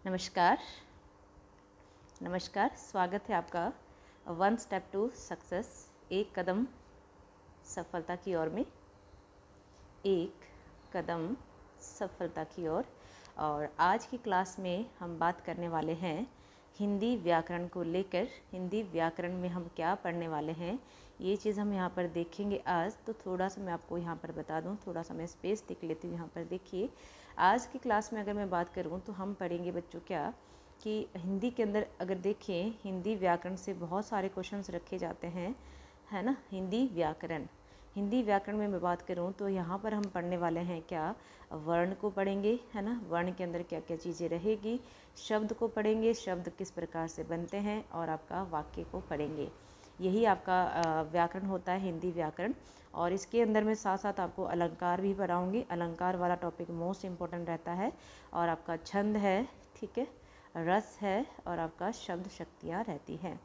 नमस्कार। स्वागत है आपका वन स्टेप टू सक्सेस, एक कदम सफलता की ओर में, एक कदम सफलता की ओर। और आज की क्लास में हम बात करने वाले हैं हिंदी व्याकरण को लेकर। हिंदी व्याकरण में हम क्या पढ़ने वाले हैं ये चीज़ हम यहाँ पर देखेंगे आज। तो थोड़ा सा मैं आपको यहाँ पर बता दूँ, थोड़ा सा मैं स्पेस देख लेती हूँ। यहाँ पर देखिए, आज की क्लास में अगर मैं बात करूँ तो हम पढ़ेंगे बच्चों क्या कि हिंदी के अंदर अगर देखें, हिंदी व्याकरण से बहुत सारे क्वेश्चंस रखे जाते हैं, है ना। हिंदी व्याकरण में मैं बात करूं तो यहाँ पर हम पढ़ने वाले हैं क्या, वर्ण को पढ़ेंगे, है ना। वर्ण के अंदर क्या क्या चीज़ें रहेगी, शब्द को पढ़ेंगे, शब्द किस प्रकार से बनते हैं, और आपका वाक्य को पढ़ेंगे। यही आपका व्याकरण होता है, हिंदी व्याकरण। और इसके अंदर में साथ साथ आपको अलंकार भी पढ़ाऊँगी। अलंकार वाला टॉपिक मोस्ट इम्पोर्टेंट रहता है। और आपका छंद है, ठीक है, रस है, और आपका शब्द शक्तियाँ रहती हैं,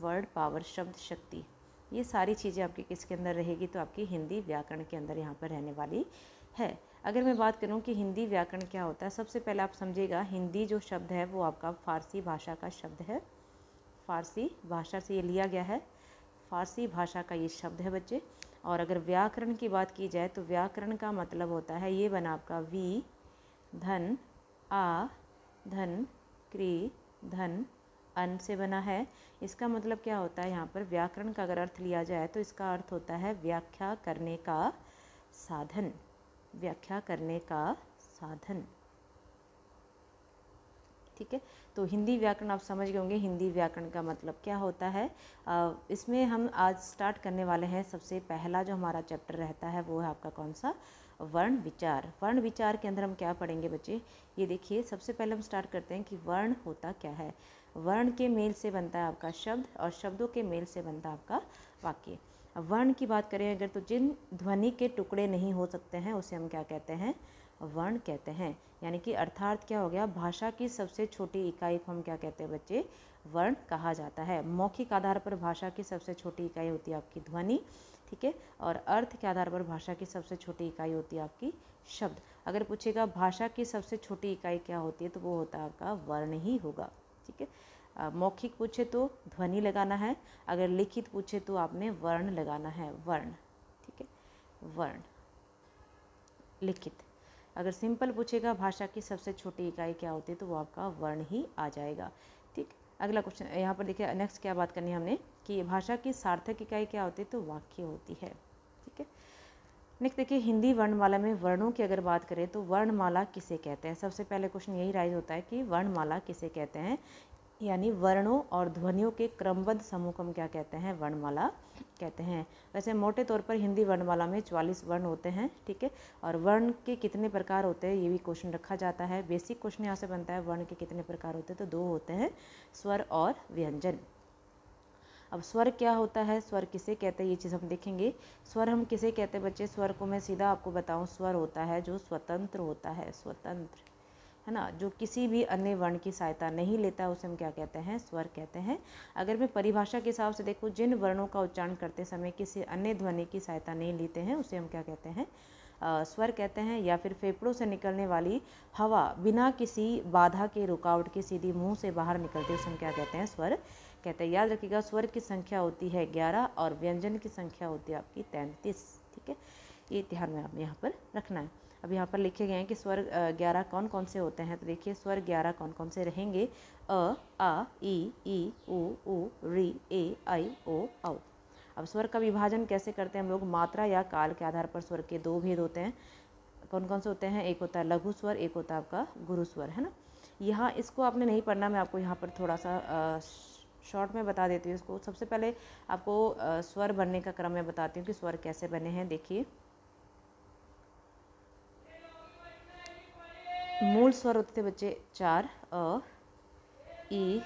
वर्ड पावर, शब्द शक्ति। ये सारी चीज़ें आपकी किसके अंदर रहेगी, तो आपकी हिंदी व्याकरण के अंदर यहाँ पर रहने वाली है। अगर मैं बात करूँ कि हिंदी व्याकरण क्या होता है, सबसे पहले आप समझिएगा, हिंदी जो शब्द है वो आपका फारसी भाषा का शब्द है। फारसी भाषा से ये लिया गया है, फारसी भाषा का ये शब्द है बच्चे। और अगर व्याकरण की बात की जाए तो व्याकरण का मतलब होता है, ये बना आपका वी धन आ धन क्री धन अन से बना है। इसका मतलब क्या होता है, यहाँ पर व्याकरण का अगर अर्थ लिया जाए तो इसका अर्थ होता है व्याख्या करने का साधन, व्याख्या करने का साधन, ठीक है। तो हिंदी व्याकरण आप समझ गए होंगे, हिंदी व्याकरण का मतलब क्या होता है। इसमें हम आज स्टार्ट करने वाले हैं। सबसे पहला जो हमारा चैप्टर रहता है वो है आपका कौन सा, वर्ण विचार। वर्ण विचार के अंदर हम क्या पढ़ेंगे बच्चे, ये देखिए। सबसे पहले हम स्टार्ट करते हैं कि वर्ण होता क्या है। वर्ण के मेल से बनता है आपका शब्द, और शब्दों के मेल से बनता है आपका वाक्य। अब वर्ण की बात करें अगर, तो जिन ध्वनि के टुकड़े नहीं हो सकते हैं उसे हम क्या कहते हैं, वर्ण कहते हैं। यानी कि अर्थात क्या हो गया, भाषा की सबसे छोटी इकाई को हम क्या कहते हैं बच्चे, वर्ण कहा जाता है। मौखिक आधार पर भाषा की सबसे छोटी इकाई होती है आपकी ध्वनि, ठीक है। और अर्थ के आधार पर भाषा की सबसे छोटी इकाई होती है आपकी शब्द। अगर पूछेगा भाषा की सबसे छोटी इकाई क्या होती है, तो वो होता है आपका वर्ण ही होगा, ठीक है। मौखिक पूछे तो ध्वनि लगाना है, अगर लिखित पूछे तो आपने वर्ण लगाना है, वर्ण, ठीक है, वर्ण लिखित। अगर सिंपल पूछेगा भाषा की सबसे छोटी इकाई क्या होती है, तो वो आपका वर्ण ही आ जाएगा, ठीक। अगला क्वेश्चन यहाँ पर देखिए, नेक्स्ट क्या बात करनी है हमने कि भाषा की सार्थक इकाई क्या होती है, तो वाक्य होती है, ठीक है। नेक्स्ट देखिए, हिंदी वर्णमाला में वर्णों की अगर बात करें तो वर्णमाला किसे कहते हैं। सबसे पहले क्वेश्चन यही राइज होता है कि वर्णमाला किसे कहते हैं, यानी वर्णों और ध्वनियों के क्रमबद्ध समूह को हम क्या कहते हैं, वर्णमाला कहते हैं। वैसे मोटे तौर पर हिंदी वर्णमाला में 44 वर्ण होते हैं, ठीक है। और वर्ण के कितने प्रकार होते हैं ये भी क्वेश्चन रखा जाता है। बेसिक क्वेश्चन यहाँ से बनता है, वर्ण के कितने प्रकार होते हैं, तो 2 होते हैं, स्वर और व्यंजन। अब स्वर क्या होता है, स्वर किसे कहते हैं, ये चीज़ हम देखेंगे। स्वर हम किसे कहते हैं बच्चे, स्वर को मैं सीधा आपको बताऊं, स्वर होता है जो स्वतंत्र होता है, स्वतंत्र, है ना, जो किसी भी अन्य वर्ण की सहायता नहीं लेता, उसे हम क्या कहते हैं, स्वर कहते हैं। अगर मैं परिभाषा के हिसाब से देखूँ, जिन वर्णों का उच्चारण करते समय किसी अन्य ध्वनि की सहायता नहीं लेते हैं उसे हम क्या कहते हैं, स्वर कहते हैं। या फिर फेफड़ों से निकलने वाली हवा बिना किसी बाधा के, रुकावट के सीधी मुंह से बाहर निकलती है, उसे हम क्या कहते हैं, स्वर कहते हैं। याद रखिएगा, स्वर की संख्या होती है 11 और व्यंजन की संख्या होती है आपकी 33, ठीक है। ये ध्यान में आपने यहाँ पर रखना है। अब यहाँ पर लिखे गए हैं कि स्वर 11 कौन कौन से होते हैं, तो देखिए स्वर 11 कौन कौन से रहेंगे, अ, आ, ई, उ, री, ए, आई, ओ, औ। अब स्वर का विभाजन कैसे करते हैं हम लोग, मात्रा या काल के आधार पर स्वर के 2 भेद होते हैं। कौन कौन से होते हैं, एक होता है लघु स्वर, एक होता है आपका गुरु स्वर, है ना। यहाँ इसको आपने नहीं पढ़ना, मैं आपको यहाँ पर थोड़ा सा शॉर्ट में बता देती हूँ इसको। सबसे पहले आपको स्वर बनने का क्रम मैं बताती हूँ कि स्वर कैसे बने हैं। देखिए, मूल स्वर होते थे बच्चे 4, अ, ई,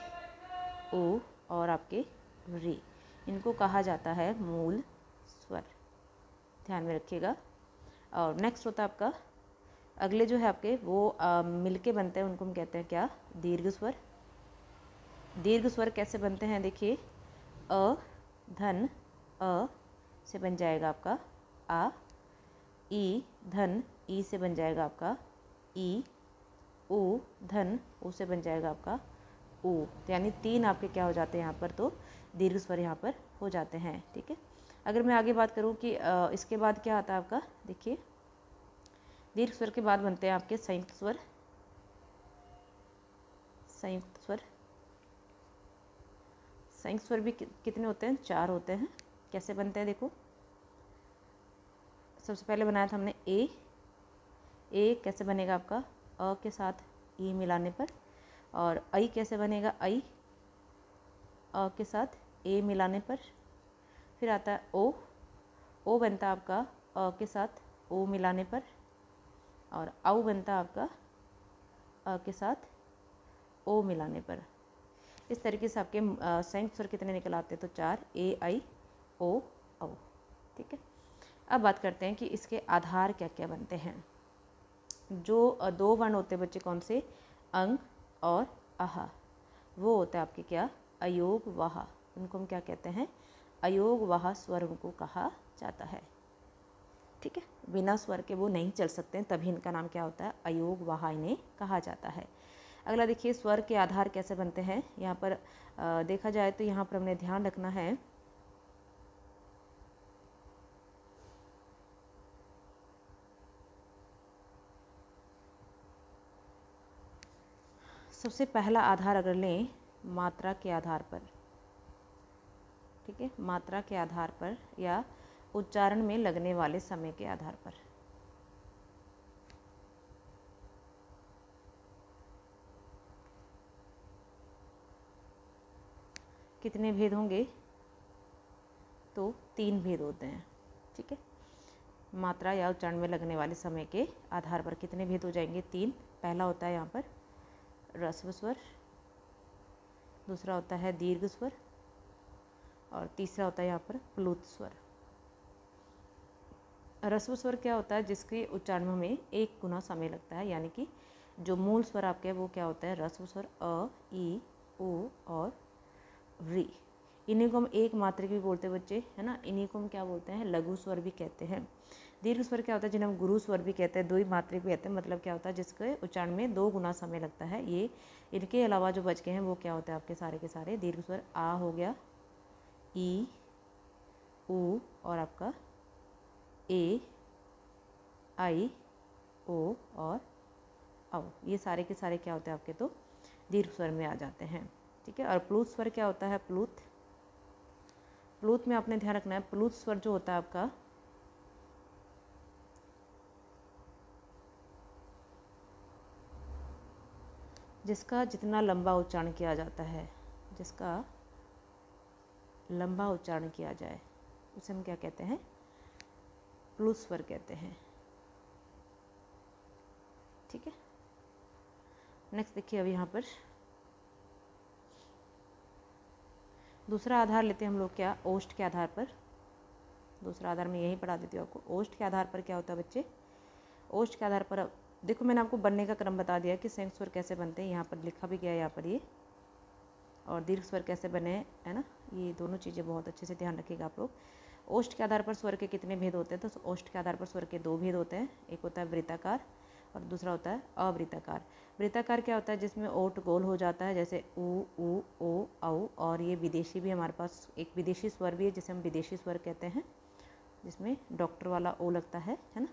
उ और आपके री, इनको कहा जाता है मूल स्वर, ध्यान में रखिएगा। और नेक्स्ट होता है आपका, अगले जो है आपके वो मिलके बनते हैं, उनको हम कहते हैं क्या, दीर्घ स्वर। दीर्घ स्वर कैसे बनते हैं, देखिए, अ धन अ से बन जाएगा आपका आ, ई धन ई से बन जाएगा आपका ई, ऊ, धन, ऊ से बन जाएगा आपका ऊ। तो यानी 3 आपके क्या हो जाते हैं यहाँ पर, तो दीर्घ स्वर यहाँ पर हो जाते हैं। ठीक है, अगर मैं आगे बात करूँ कि इसके बाद क्या आता है आपका, देखिए दीर्घ स्वर के बाद बनते हैं आपके संयुक्त स्वर। संयुक्त स्वर, संयुक्त स्वर भी कितने होते हैं, 4 होते हैं। कैसे बनते हैं देखो, सबसे पहले बनाया था हमने ए कैसे बनेगा आपका, अ के साथ ई मिलाने पर। और आई कैसे बनेगा, आई अ के साथ ए मिलाने पर। फिर आता है ओ बनता है आपका अ के साथ ओ मिलाने पर। और आउ बनता है आपका अ के साथ ओ मिलाने पर। इस तरीके से आपके संयुक्त स्वर कितने निकल आते हैं, तो 4, ए आई ओ औ। ठीक है, अब बात करते हैं कि इसके आधार क्या क्या बनते हैं। जो 2 वर्ण होते हैं बच्चे, कौन से, अंग और आह, वो होता है आपके क्या, अयोग वाह। उनको हम क्या कहते हैं, अयोग वाह स्वर उनको कहा जाता है। ठीक है, बिना स्वर के वो नहीं चल सकते हैं, तभी इनका नाम क्या होता है, अयोग वाह इन्हें कहा जाता है। अगला देखिए, स्वर के आधार कैसे बनते हैं। यहाँ पर देखा जाए तो यहाँ पर हमने ध्यान रखना है सबसे पहला आधार अगर लें मात्रा के आधार पर, ठीक है, मात्रा के आधार पर या उच्चारण में लगने वाले समय के आधार पर। कितने भेद होंगे, तो 3 भेद होते हैं। ठीक है, मात्रा या उच्चारण में लगने वाले समय के आधार पर कितने भेद हो जाएंगे, 3। पहला होता है यहाँ पर ह्रस्व स्वर, दूसरा होता है दीर्घ स्वर, और तीसरा होता है यहाँ पर प्लुत स्वर। ह्रस्व स्वर क्या होता है, जिसके उच्चारण में हमें 1 गुना समय लगता है, यानी कि जो मूल स्वर आपके वो क्या होता है, ह्रस्व स्वर अ, ई, उ और री। इन्हीं को हम एक मात्रिक भी बोलते हैं बच्चे, है ना। इन्हीं को हम क्या बोलते हैं, लघु स्वर भी कहते हैं। दीर्घ स्वर क्या होता है, जिन्हें हम गुरु स्वर भी कहते हैं, 2 ही मात्रिक भी कहते हैं। मतलब क्या होता है, जिसके उच्चारण में 2 गुना समय लगता है। ये इनके अलावा जो बच गए हैं वो क्या होते हैं आपके सारे के सारे दीर्घ स्वर। आ हो गया, ई, उ और आपका ए, आई, ओ और औ, ये सारे के सारे क्या होते हैं आपके, तो दीर्घ स्वर में आ जाते हैं। ठीक है, और प्लुत स्वर क्या होता है, प्लुत में आपने ध्यान रखना है, प्लुत स्वर जो होता है आपका जिसका जितना लंबा उच्चारण किया जाता है, जिसका लंबा उच्चारण किया जाए उसे हम क्या कहते हैं, प्लुत स्वर कहते हैं। ठीक है, नेक्स्ट देखिए, अब यहाँ पर दूसरा आधार लेते हैं हम लोग, क्या, ओष्ठ के आधार पर। दूसरा आधार मैं यही पढ़ा देती हूँ आपको। ओष्ठ के आधार पर क्या होता है बच्चे, ओष्ठ के आधार पर अब देखो मैंने आपको बनने का क्रम बता दिया कि संयुक्त स्वर कैसे बनते हैं, यहाँ पर लिखा भी गया है यहाँ पर ये, और दीर्घ स्वर कैसे बने, है ना। ये दोनों चीज़ें बहुत अच्छे से ध्यान रखिएगा आप लोग। ओष्ठ के आधार पर स्वर के कितने भेद होते हैं, तो ओष्ठ के आधार पर स्वर के 2 भेद होते हैं। एक होता है वृत्ताकार और दूसरा होता है अवृत्ताकार। वृत्ताकार क्या होता है, जिसमें ओठ गोल हो जाता है, जैसे ऊ, ओ, औ। और ये विदेशी भी हमारे पास एक विदेशी स्वर भी है जिसे हम विदेशी स्वर कहते हैं, जिसमें डॉक्टर वाला ओ लगता है ना।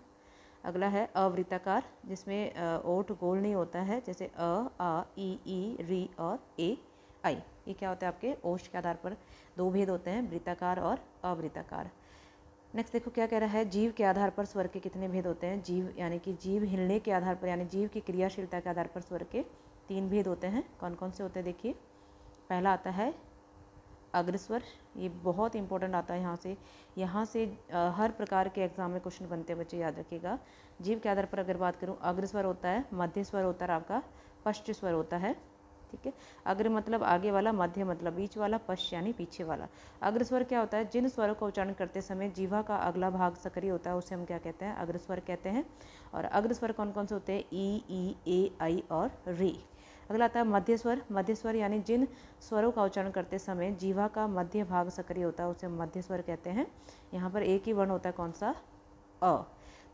अगला है अवृत्ताकार, जिसमें ओठ गोल नहीं होता है, जैसे अ, आ, ई, री और ए, आई। ये क्या होता है, आपके ओष्ठ के आधार पर 2 भेद होते हैं, वृत्ताकार और अवृत्ताकार। नेक्स्ट देखो क्या कह रहा है, जीव के आधार पर स्वर के कितने भेद होते हैं। जीव यानी कि जीव हिलने के आधार पर, यानी जीव की क्रियाशीलता के आधार पर स्वर के 3 भेद होते हैं। कौन कौन से होते हैं देखिए, पहला आता है अग्रस्वर। ये बहुत इंपॉर्टेंट आता है, यहाँ से हर प्रकार के एग्जाम में क्वेश्चन बनते हैं बच्चे, याद रखिएगा। जीव के आधार पर अगर बात करूँ, अग्रस्वर होता है, मध्य स्वर होता है, आपका पश्च स्वर होता है। ठीक है, अग्र मतलब आगे वाला, मध्य मतलब बीच वाला, पश्च यानी पीछे वाला। अग्रस्वर क्या होता है, जिन स्वरों का उच्चारण करते समय जीवा का अगला भाग सक्रिय होता है उसे हम क्या कहते हैं, अग्रस्वर कहते हैं। और अग्रस्वर कौन कौन से होते हैं, ई, ए, आई और री। अगला आता है मध्य स्वर। मध्य स्वर यानी जिन स्वरों का उच्चारण करते समय जीवा का मध्य भाग सक्रिय होता है उसे मध्य स्वर कहते हैं। यहाँ पर एक ही वर्ण होता है, कौन सा, अ।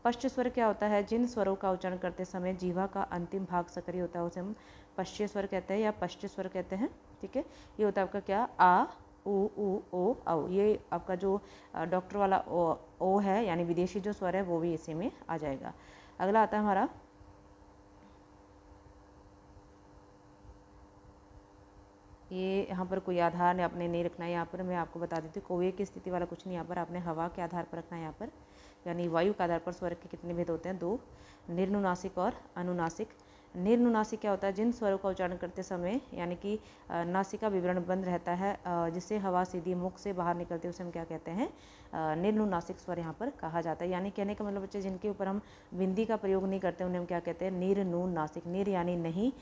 पश्च स्वर क्या होता है, जिन स्वरों का उच्चारण करते समय जीवा का अंतिम भाग सक्रिय होता है उसे हम पश्च स्वर कहते हैं या पश्च स्वर कहते हैं। ठीक है, ये होता है आपका क्या, आ उ ओ औ। ये आपका जो डॉक्टर वाला ओ है यानी विदेशी जो स्वर है वो भी इसी में आ जाएगा। अगला आता है हमारा ये, यहाँ पर कोई आधार आपने नहीं रखना है। यहाँ पर मैं आपको बता देती हूँ, कोवे की स्थिति वाला कुछ नहीं, यहाँ पर आपने हवा के आधार पर रखना है। यहाँ पर यानी वायु के आधार पर स्वर के कितने भेद होते हैं, 2, निर्नुनासिक और अनुनासिक। निर्नुनासिक क्या होता है, जिन स्वरों का उच्चारण करते समय यानी कि नासिका विवरण बंद रहता है, जिससे हवा सीधी मुख से बाहर निकलती है, उसे हम क्या कहते हैं, निर्नुनासिक स्वर यहाँ पर कहा जाता है। यानी कहने का मतलब बच्चे जिनके ऊपर हम बिंदी का प्रयोग नहीं करते उन्हें हम क्या कहते हैं, निर्नुनासिक। निर यानी नहीं,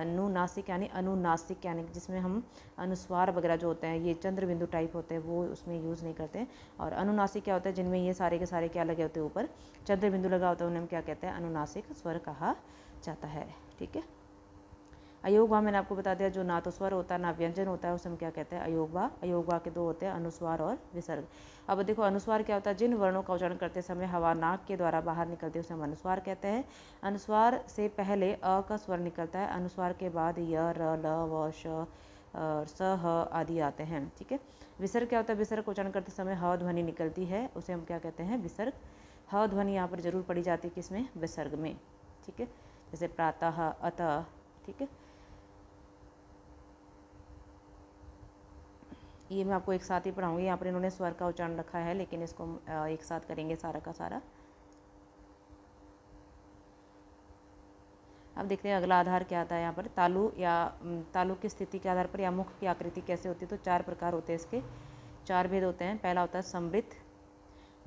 नुनासिक यानी अनुनासिक यानी जिसमें हम अनुस्वार वगैरह जो होते हैं ये चंद्र बिंदु टाइप होते हैं वो उसमें यूज़ नहीं करते। और अनुनासिक क्या होता है, जिनमें ये सारे के सारे क्या लगे होते हैं, ऊपर चंद्र बिंदु लगा होता है, उन्हें हम क्या कहते हैं, अनुनासिक स्वर कहा जाता है। ठीक है, अयोगवा मैंने आपको बता दिया, जो ना तो स्वर होता है ना व्यंजन होता है उसे हम क्या कहते हैं, अयोगवा। अयोगवा के 2 होते हैं, अनुस्वार और विसर्ग। अब देखो अनुस्वार क्या होता है, जिन वर्णों का उच्चारण करते समय हवा नाक के द्वारा बाहर निकलती है उसे हम अनुस्वार कहते हैं। अनुस्वार से पहले अ का स्वर निकलता है, अनुस्वार के बाद य, र, ल, व, श, स, ह आदि आते हैं। ठीक है, विसर्ग क्या होता है, विसर्ग उच्चारण करते समय ह ध्वनि निकलती है, उसे हम क्या कहते हैं, विसर्ग। ह ध्वनि यहाँ पर जरूर पड़ी जाती है, किसमें, विसर्ग में। ठीक है, जैसे प्रातः, अतः। ठीक है, ये मैं आपको एक साथ ही पढ़ाऊंगी, यहाँ पर इन्होंने स्वर का उच्चारण रखा है लेकिन इसको एक साथ करेंगे सारा का सारा। अब देखते हैं अगला आधार क्या आता है। यहाँ पर तालु या तालु की स्थिति के आधार पर या मुख की आकृति कैसे होती है, तो 4 प्रकार होते हैं इसके, 4 भेद होते हैं। पहला होता है समृद्ध,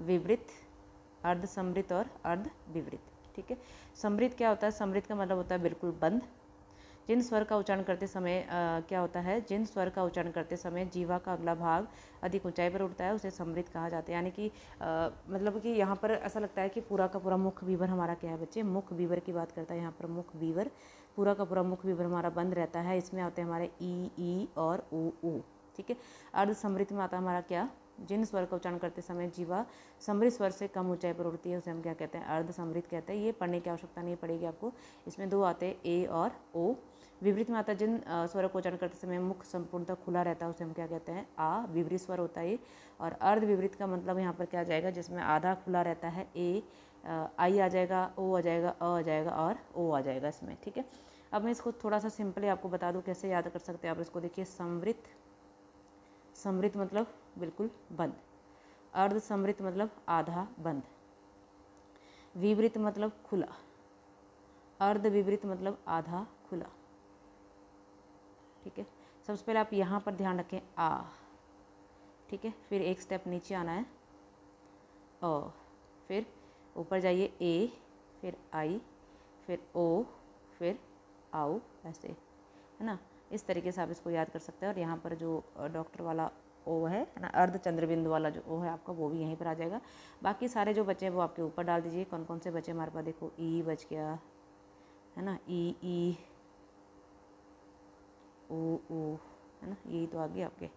विवृत, अर्ध समृद्ध और अर्ध विवृत। ठीक है, समृद्ध क्या होता है, समृद्ध का मतलब होता है बिल्कुल बंद। जिन स्वर का उच्चारण करते समय क्या होता है, जिन स्वर का उच्चारण करते समय जीवा का अगला भाग अधिक ऊंचाई पर उठता है उसे समृद्ध कहा जाता है। यानी कि मतलब कि यहाँ पर ऐसा लगता है कि पूरा का पूरा मुख विवर हमारा क्या है बच्चे, मुख विवर की बात करता है यहाँ पर, मुख विवर, पूरा का पूरा मुख विवर हमारा बंद रहता है। इसमें आते हैं हमारे ई और ऊ। ठीक है, अर्ध समृद्ध में आता है हमारा क्या, जिन स्वर का उच्चारण करते समय जीवा समृद्ध स्वर से कम ऊंचाई पर उठती है उसे हम क्या कहते हैं, अर्ध समृद्ध कहते हैं। ये पढ़ने की आवश्यकता नहीं पड़ेगी आपको, इसमें 2 आते हैं, ए और ओ। विवृत में आता है जिन स्वरों को उच्चारण करते समय मुख संपूर्णतः खुला रहता है उसे हम क्या कहते हैं, आ, विवृत स्वर होता है। और अर्ध विवृत का मतलब यहाँ पर क्या आ जाएगा, जिसमें आधा खुला रहता है, ए, आई आ जाएगा, ओ आ जाएगा, अ आ जाएगा और ओ आ जाएगा इसमें। ठीक है, अब मैं इसको थोड़ा सा सिंपली आपको बता दूँ कैसे याद कर सकते हैं आप इसको। देखिए, समृद्ध, समृद्ध मतलब बिल्कुल बंद, अर्ध समृद्ध मतलब आधा बंद, विवृत मतलब खुला, अर्ध विवृत मतलब आधा खुला। ठीक है, सबसे पहले आप यहाँ पर ध्यान रखें, आ। ठीक है, फिर एक स्टेप नीचे आना है, अ, फिर ऊपर जाइए, ए, फिर आई, फिर ओ, फिर आओ, ऐसे है ना। इस तरीके से आप इसको याद कर सकते हैं। और यहाँ पर जो डॉक्टर वाला ओ है ना, अर्ध चंद्रबिंदु वाला जो ओ है आपका, वो भी यहीं पर आ जाएगा। बाकी सारे जो बचे हैं वो आपके ऊपर डाल दीजिए। कौन कौन से बचे हमारे पास, देखो, ई बच गया है ना, ई ओ है ना, यही तो आ गए आपके।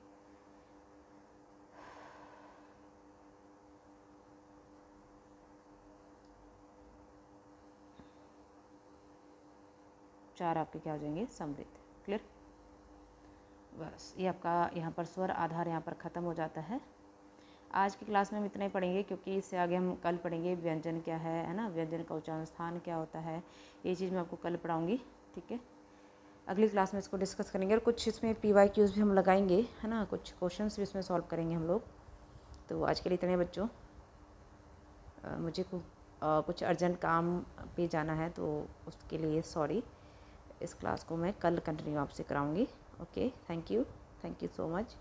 चार आपके क्या हो जाएंगे, समृद्ध। क्लियर, बस ये आपका यहाँ पर स्वर आधार यहाँ पर ख़त्म हो जाता है। आज की क्लास में हम इतना ही पढ़ेंगे, क्योंकि इससे आगे हम कल पढ़ेंगे व्यंजन क्या है ना, व्यंजन का उच्चारण स्थान क्या होता है, ये चीज़ मैं आपको कल पढ़ाऊँगी। ठीक है, अगली क्लास में इसको डिस्कस करेंगे। और कुछ इसमें PYQs भी हम लगाएंगे है ना, कुछ क्वेश्चंस भी इसमें सॉल्व करेंगे हम लोग। तो आज के लिए इतने बच्चों, मुझे कुछ अर्जेंट काम पे जाना है, तो उसके लिए सॉरी। इस क्लास को मैं कल कंटिन्यू आपसे कराऊंगी। Okay, thank you so much.